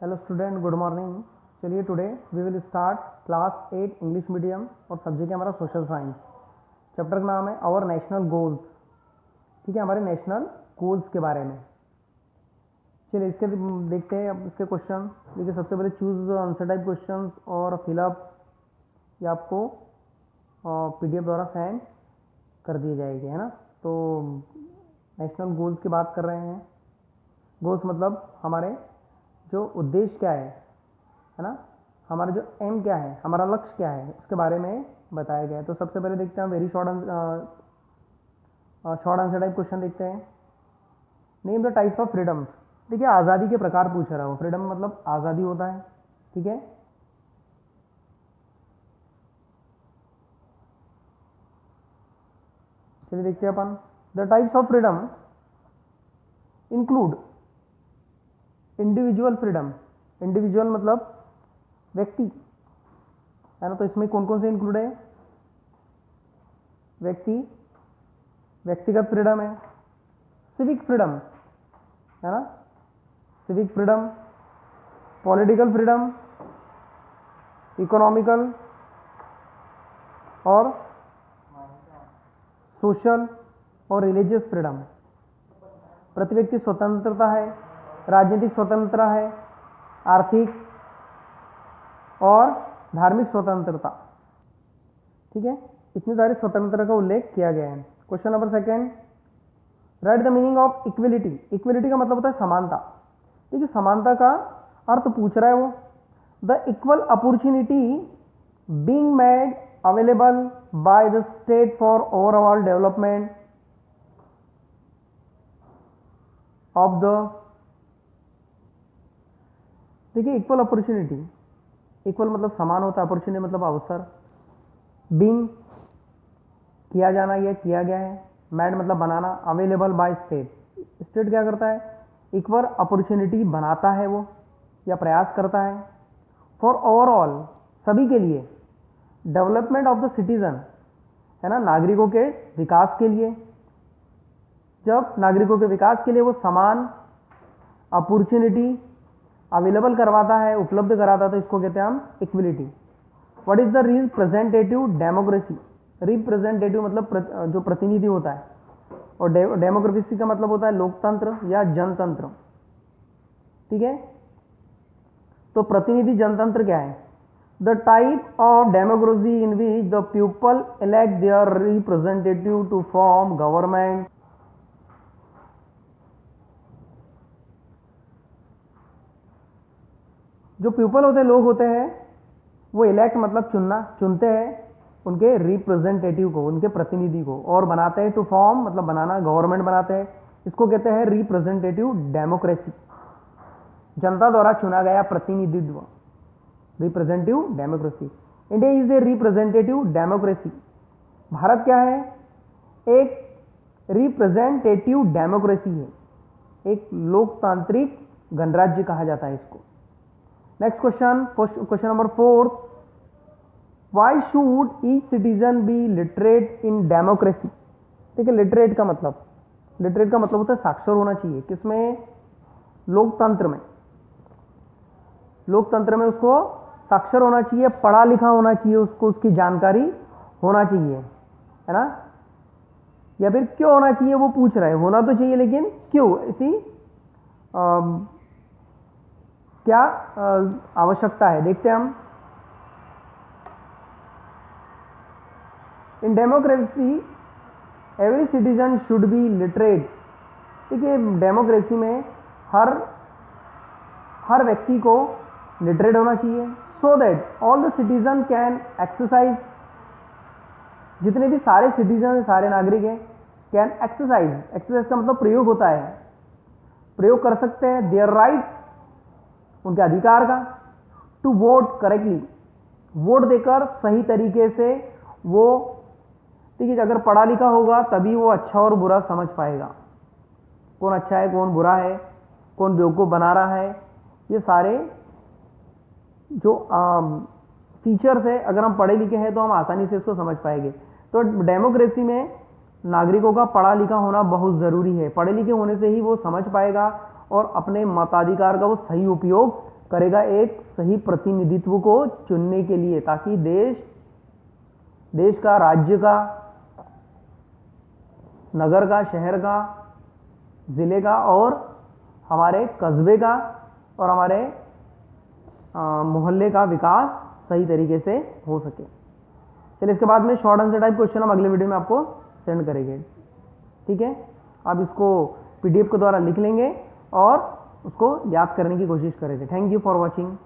Hello student, good morning. चलिए today we will start class 8 English medium और subject है हमारा सोशल साइंस। चैप्टर का नाम है आवर नेशनल गोल्स। ठीक है, हमारे नेशनल गोल्स के बारे में। चलिए इसके देखते हैं अब इसके क्वेश्चन। देखिए सबसे पहले चूज आंसर टाइप क्वेश्चन और फिलअप ये आपको पीडीएफ द्वारा सेंड कर दिए जाएंगे, है ना। तो नेशनल गोल्स की बात कर रहे हैं। गोल्स मतलब हमारे जो उद्देश्य क्या है ना, हमारा जो एम क्या है, हमारा लक्ष्य क्या है, उसके बारे में बताया गया है। तो सबसे पहले देखते हैं very short answer type question देखते हैं। Name the types of freedom. देखिए आज़ादी के प्रकार पूछ रहा हो। फ्रीडम मतलब आज़ादी होता है, ठीक है। चलिए देखते हैं अपन। The types of freedom include individual freedom. Individual मतलब व्यक्ति, है ना। तो इसमें कौन कौन से इंक्लूड है? व्यक्तिगत फ्रीडम है, सिविक फ्रीडम, है ना, civic freedom, political freedom, economical और सोशल और रिलीजियस फ्रीडम। प्रति व्यक्ति स्वतंत्रता है, राजनीतिक स्वतंत्रता है, आर्थिक और धार्मिक स्वतंत्रता। ठीक है, इतनी सारी स्वतंत्रता का उल्लेख किया गया है। Question number second, right the meaning of equality. Equality का मतलब होता है समानता। देखिए समानता का अर्थ पूछ रहा है वो, the equal opportunity being made available by the state for overall development of the. देखिए इक्वल अपॉर्चुनिटी, इक्वल मतलब समान होता है, अपॉर्चुनिटी मतलब अवसर, बीइंग किया जाना या किया गया है, मैड मतलब बनाना, अवेलेबल बाय स्टेट। स्टेट क्या करता है? इक्वल अपॉर्चुनिटी बनाता है वो या प्रयास करता है। फॉर ओवरऑल सभी के लिए, डेवलपमेंट ऑफ द सिटीजन, है ना, नागरिकों के विकास के लिए। जब नागरिकों के विकास के लिए वो समान अपॉर्चुनिटी अवेलेबल करवाता है, उपलब्ध कराता है, तो इसको कहते हैं हम equality. What is the representative democracy. Representative मतलब जो प्रतिनिधि होता है, और डेमोक्रेसी का मतलब होता है लोकतंत्र या जनतंत्र। ठीक है, तो प्रतिनिधि जनतंत्र क्या है? The type of democracy in which the people elect their representative to form government. जो पीपल होते हैं, लोग होते हैं, वो इलेक्ट मतलब चुनना, चुनते हैं उनके रिप्रेजेंटेटिव को, उनके प्रतिनिधि को, और बनाते हैं टू फॉर्म मतलब बनाना, गवर्नमेंट बनाते हैं। इसको कहते हैं रिप्रेजेंटेटिव डेमोक्रेसी, जनता द्वारा चुना गया प्रतिनिधित्व, representative democracy. India is a representative democracy. Bharat क्या है? एक रिप्रेजेंटेटिव डेमोक्रेसी है, एक लोकतांत्रिक गणराज्य कहा जाता है इसको। Next question number 4, why should each citizen be literate in democracy. ठीक है, लिटरेट का मतलब होता है साक्षर होना चाहिए। किसमें? लोकतंत्र में। लोकतंत्र में उसको साक्षर होना चाहिए, पढ़ा लिखा होना चाहिए, उसको उसकी जानकारी होना चाहिए, है ना। या फिर क्यों होना चाहिए वो पूछ रहे हैं। होना तो चाहिए, लेकिन क्यों, इसी क्या आवश्यकता है, देखते हैं हम। In democracy every citizen should be literate. देखिए डेमोक्रेसी में हर व्यक्ति को लिटरेट होना चाहिए, so that all the citizen can exercise. जितने भी सारे सिटीजन, सारे नागरिक हैं, कैन एक्सरसाइज का मतलब प्रयोग होता है, प्रयोग कर सकते हैं देयर राइट, उनके अधिकार का, टू वोट करेक्टली, वोट देकर सही तरीके से वो। देखिए अगर पढ़ा लिखा होगा तभी वो अच्छा और बुरा समझ पाएगा, कौन अच्छा है कौन बुरा है, कौन बेवकूफ़ बना रहा है। ये सारे जो फीचर्स है, अगर हम पढ़े लिखे हैं तो हम आसानी से इसको समझ पाएंगे। तो डेमोक्रेसी में नागरिकों का पढ़ा लिखा होना बहुत ज़रूरी है। पढ़े लिखे होने से ही वो समझ पाएगा और अपने मताधिकार का वो सही उपयोग करेगा एक सही प्रतिनिधित्व को चुनने के लिए, ताकि देश का, राज्य का, नगर का, शहर का, ज़िले का और हमारे कस्बे का और हमारे मोहल्ले का विकास सही तरीके से हो सके। चलिए, इसके बाद में शॉर्ट आंसर टाइप क्वेश्चन हम अगले वीडियो में आपको सेंड करेंगे। ठीक है, आप इसको पीडीएफ के द्वारा लिख लेंगे और उसको याद करने की कोशिश करेंगे। Thank you for watching.